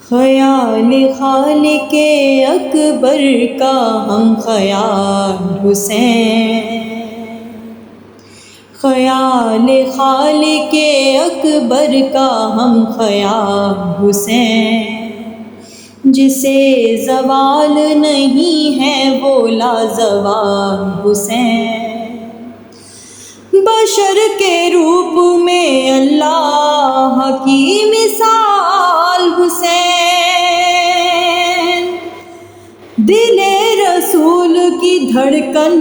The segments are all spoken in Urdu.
خیال خالق اکبر کا ہم خیال حسین، خیال خالق اکبر کا ہم خیال حسین، جسے زوال نہیں ہے وہ لازوال حسین، بشر کے روپ میں اللہ کی مثال حسین، دل رسول کی دھڑکن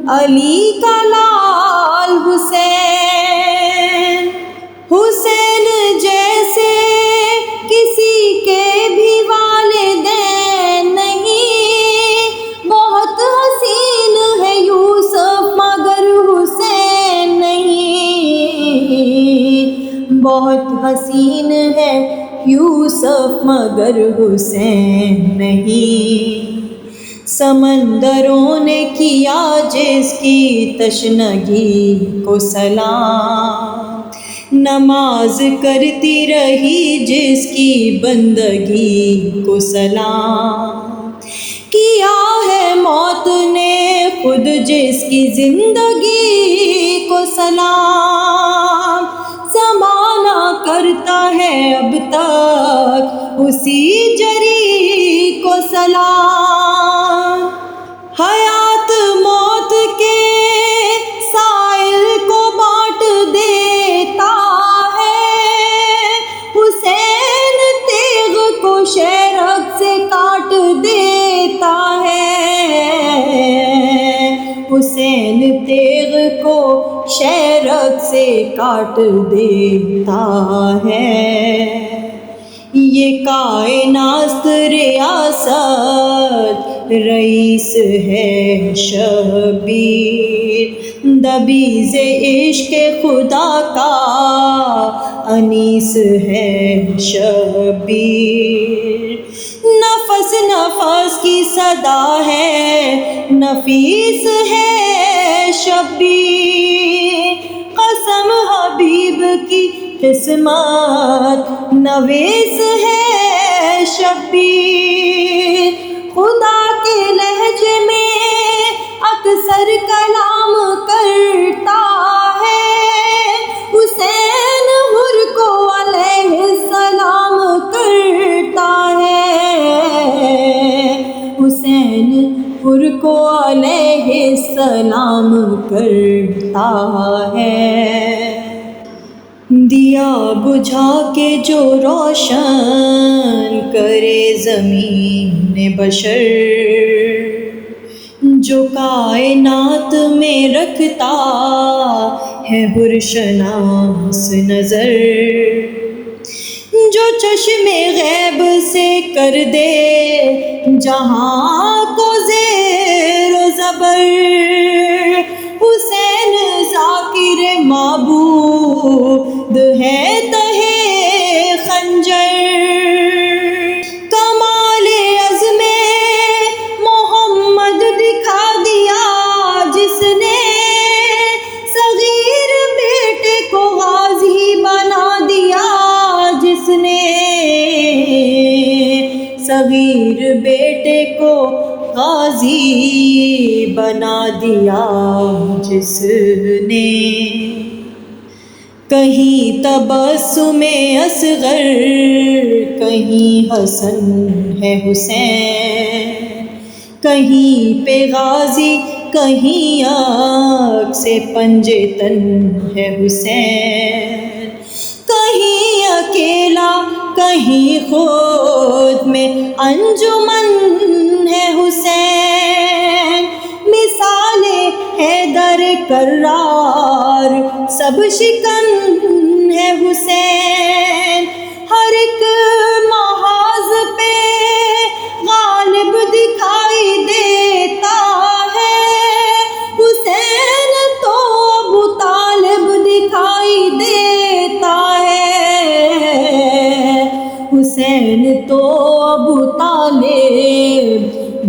علی کا لال حسین، حسین جیسے کسی کے بھی والدین نہیں، بہت حسین ہے یوسف مگر حسین نہیں، بہت حسین ہے یوسف مگر حسین نہیں، سمندروں نے کیا جس کی تشنگی کو سلام، نماز کرتی رہی جس کی بندگی کو سلام، کیا ہے موت نے خود جس کی زندگی کو سلام، زمانہ کرتا ہے اب تک اسی جری کو سلام، حیات موت کے سائل کو بانٹ دیتا ہے، حسین تیغ کو شیرک سے کاٹ دیتا ہے، حسین تیغ کو شیرک سے کاٹ دیتا ہے، یہ کائنات ریاست رئیس ہے شبیر، دبیز عشق خدا کا انیس ہے شبیر، نفس نفس کی صدا ہے نفیس ہے شبیر، قسم حبیب کی قسمت نویس ہے شبیر، خدا کے لہجے میں اکثر کلام کرتا ہے، حسین حر کو علیہ السلام کرتا ہے، حسین حر کو علیہ السلام کرتا ہے، دیا بجھا کے جو روشن کرے زمین بشر، جو کائنات میں رکھتا ہے حرشناس نظر، جو چشم غیب سے کر دے جہاں کو زیر و زبر، حسین ذاکر معبود ہے تہے خنجر، کمال عزم محمد دکھا دیا جس نے، صغیر بیٹے کو غازی بنا دیا جس نے، صغیر بیٹے کو غازی بنا دیا جس نے، کہیں تبسم اصغر کہیں حسن ہے حسین، کہیں پہ غازی کہیں آگ سے پنجے تن ہے حسین، کہیں اکیلا کہیں خود میں انجمن ہے حسین، مثال حیدر کرار سب شکن ہے حسین، ہر ایک محاذ پہ غالب دکھائی دیتا ہے، حسین تو ابو طالب دکھائی دیتا ہے، حسین تو ابو طالب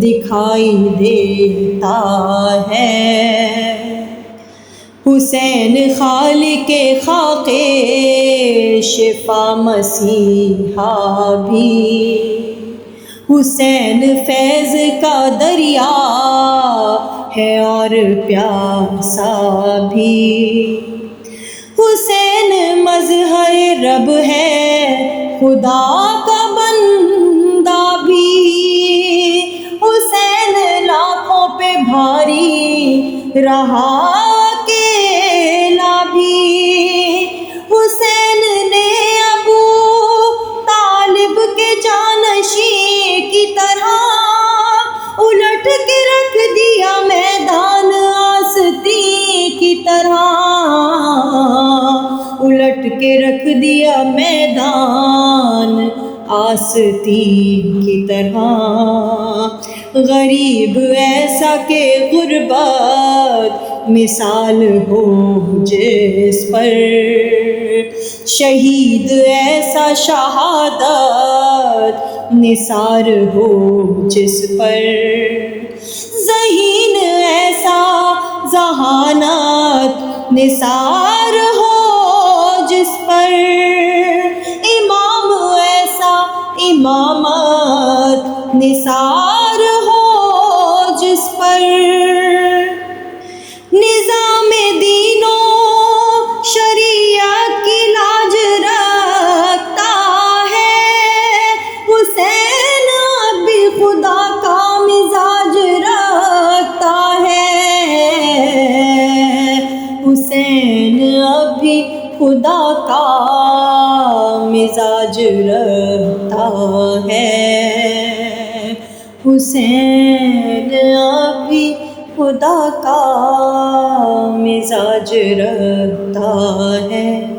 دکھائی دیتا ہے، حسین خالق خاک شفا مسیحا بھی، حسین فیض کا دریا ہے اور پیاسا بھی، حسین مظہر رب ہے خدا کا بندہ بھی، حسین لاکھوں پہ بھاری رہا اکیلا بھی، حسین نے ابو طالب کے جانشین کی طرح الٹ کے رکھ دیا میدان آستین کی طرح، الٹ کے رکھ دیا میدان آستین کی طرح، غریب ایسا کہ غربت مثال ہو جس پر، شہید ایسا شہادت نثار ہو جس پر، ذہین ایسا ذہانت نثار ہو جس پر، امام ایسا امامت نثار ہو جس پر، نظام دین و شریعت کی لاج رکھتا ہے حسین، اب بھی خدا کا مزاج رکھتا ہے حسین، اب بھی خدا کا مزاج رکھتا ہے حسین، اب بھی خدا کا مزاج رکھتا ہے۔